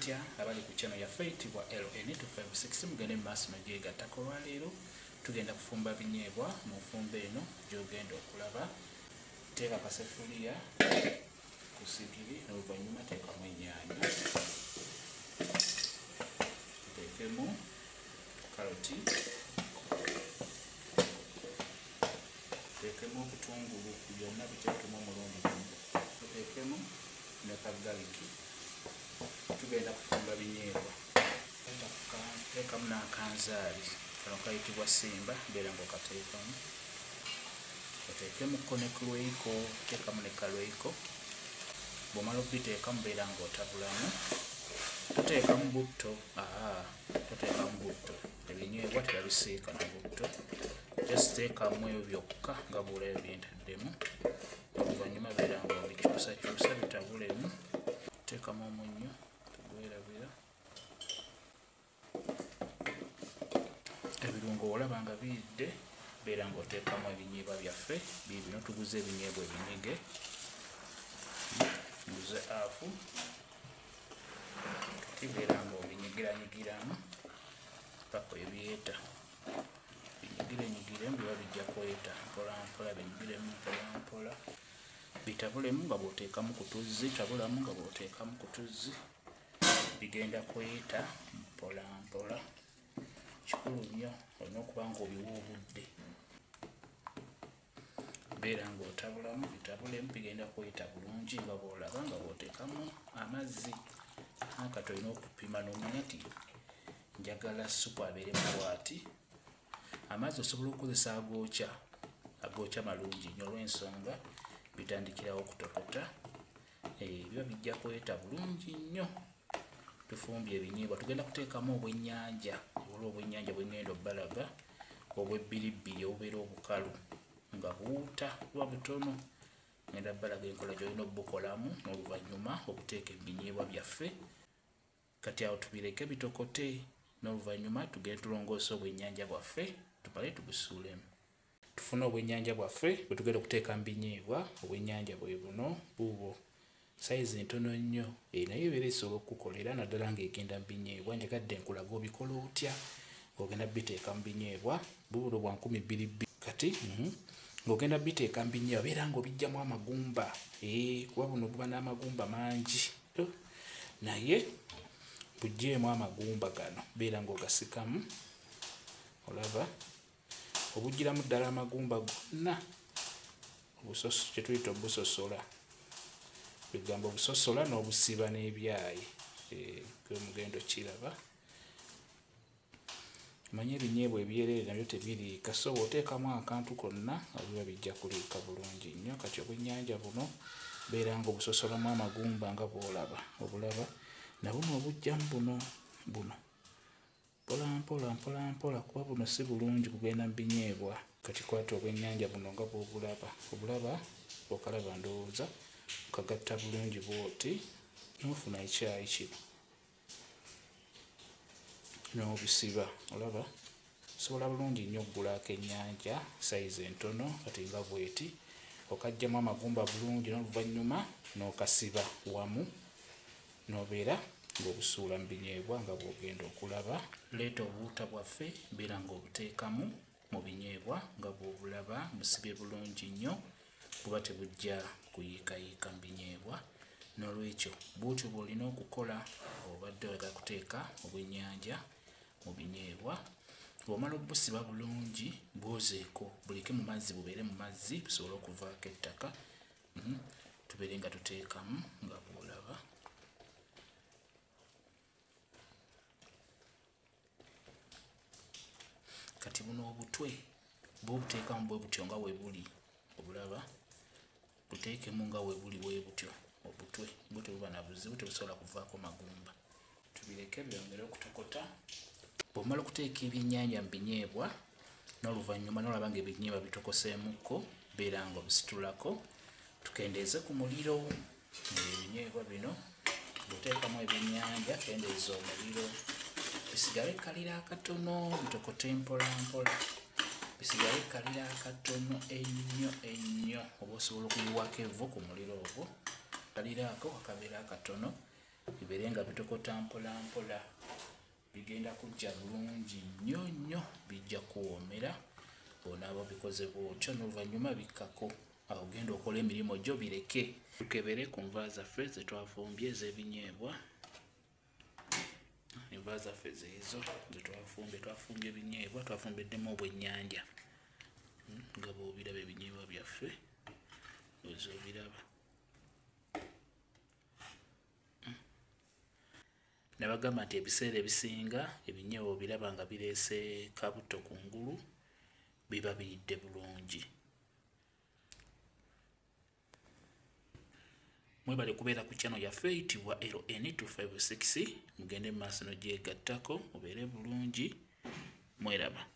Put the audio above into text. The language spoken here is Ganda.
mutya abali ku channel yaffe eyitibwa LN256 mugende mu maaso n'ogyegattako olwaleero tugenda kufumba binyeebwa mu nfumba eno gy'ogenda okulaba. Teeka kasefuliya ku sigiri n'oluvannyuma teekamu ennyaanya, teekemu karoti, teekemu obutungulu byonna bikyatuma omulundi gumu, teekemu ne kagaliki. Tugenda kufumba binyeebwa. Teekamu n'akanzaali kano kayitibwa simba, beera ng'okateekamu. Oteekemukko ne kulweiko, teekamu ne kalweiko. Bw'omala obiteekamu beera ng'otabulamu. Toteekamu butto, toteekamu butto. Ebinyeebwa tebabisiika na butto. Just teekamu ebyo byokka nga bw'olaba byentaddemu. Oluvannyuma beera ng'obikyusakyusa bitabulemu. Teekamu omunnyo tugwerabira. Ebirungo olaba nga biyidde, beera ng'oteekamu ebinyeebwa byaffe. Biibino tuguze ebinyeebwa ebinyige. Nguze afu. Kati beera ng'obinyigiranyiggiramu paka ebyeta. Binyigirenyigiremu biba bijja kweta mpolampola, binyigiremu mpolampola. Bitabulemu nga bw'oteekamu ku tuzzi, tabulamu nga bw'oteekamu ku tuzzi. Bigenda kweta mpolampola. Kikulu nnyo olina okuba ng'obiwa obudde. Beera ng'otabulamu, bitabulemu, bigenda kweta bulungi nga bw'olaba nga bw'oteekamu amazzi. Kati olina okupima n'omanya nti njagala supu abeere bw'ati. Amazzi osobola okukozesa agookya malungi nnyo olw'ensonga bitandikirawo okutokota. Biba bijja kweta bulungi nnyo. Tufumbye ebinyeebwa. Tugenda kuteekamu obwennyanja. Waliwo obwennyanja bwe ŋŋenda obbalaga, obw'ebbiribbiri obubeera obukalu nga buwuuta buba butono. Ŋŋenda bbalaga enkola gy'olina obbukolamu n'oluvannyuma okuteeka ebinyeebwa byaffe. Kati awo tubireke bitokote n'oluvannyuma tugende tulongoose obwennyanja bwaffe tupale tubusuulemu. Tufune obwennyanja bwaffe bwe tugenda okuteeka mu binyeebwa. Obwennyanja bwe buno buubwo. Sayizi ntono nnyo naye ebeera esobola okukukolera naddala ng'egenda mu binyeebwa. Njagadde nkulaga obikola otya ng'ogenda biteeka mu binyeebwa. Bubuno bwa 200. Kati ng'ogenda biteeka mu binyeebwa beera ng'obiggyamu amagumba. Kuba buno buba n'amagumba mangi. Naye buggyeemu amagumba gano, beera ng'ogasikamu. Olaba obuggiramu ddala amagumba gonna. Kye tuyita obusosola. Bigamba obusosola n'obusiba n'ebyayi. Gwe mugendo kiraba. Manye ebinyeebwa ebyereere nabyo tebiriika, so bw'oteekamu akantu konna biba bijja kuliika bulungi nnyo. Kati obwennyanja buno beera ng'obusosolamu amagumba nga bw'olaba. Obulaba na buno obuggyamu buno mpolampola kuba buno si bulungi kugenda mu binyeebwa. Kati kwata obwennyanja buno nga bw'obulaba. Obulaba okalaba ndowooza okagatta bulungi bw'oti n'ofuna ekyayi kino n'obisiba. Olaba osobola bulungi nnyo okugula akennyanja sayizi entono kati nga bweti, okaggyamu amagumba bulungi n'oluvannyuma n'okasiba wamu n'obeera ng'obusuula mu binyeebwa nga bw'ogenda okulaba. Leeta obuwuta bwaffe beera ng'obuteekamu mu binyeebwa nga bw'obulaba. Busibye bulungi nnyo, buba tebujja kuyiikayiika mu binyeebwa. N'olwekyo bw'otyo bw'olina okukola obadde oyagala kuteeka obwennyanja mu binyeebwa. Bw'omala obusiba bulungi bwozeeko, buleke mu mazzi, bubeere mu mazzi busobole okuvaako ettaka. Tubeere nga tuteekamu nga bw'olaba. Kati buno obutwe bw'obuteekamu bwe butyo nga we buli. Obulaba buteekemu nga we buli bwe butyo. Obutwe bwo tebuba na buzibu, tebusobola kuvaako magumba. Tubireke byongere okutokota. Bw'omala okuteeka ebyennyanja mu binyeebwa n'oluvannyuma n'olaba ng'ebinyeebwa bitokoseemukko, beera ng'obisitulako tukendeeze ku muliro. Ebinyeebwa bino bw'oteekamu ebyennyanja kendeeza omuliro bisigale kalira akatono, bitokote mpolampola. Bisigale kalira akatono ennyo oba osobola okuyiwako evvu ku muliro ogwo. Kalira ako akabeera akatono bibeere nga bitokota mpola mpola, bigenda kujja bulungi nnyo nnyo, bijja kuwoomera bw'onaaba bikoze bw'otyo, n'oluvannyuma bikkako awo genda okola emirimu gyo bireke. Tukebere ku nva zaffe ze twafumbye ez'ebinyeebwa. Enva zaffe zeezo ze twafumbye ebinyeebwa, twafumbiddemu obwennyanja nga bw'obiraba ebinyeebwa byaffe ozo obiraba. Nabagamba nti ebiseera ebisinga ebinyeebwa obiraba nga bireese kabuto kungulu biba biyidde bulungi. Mwebale kubeera ku channel yaffe eyitibwa LN256, mugende mu maaso n'ogyegattako mubeere bulungi, mweraba.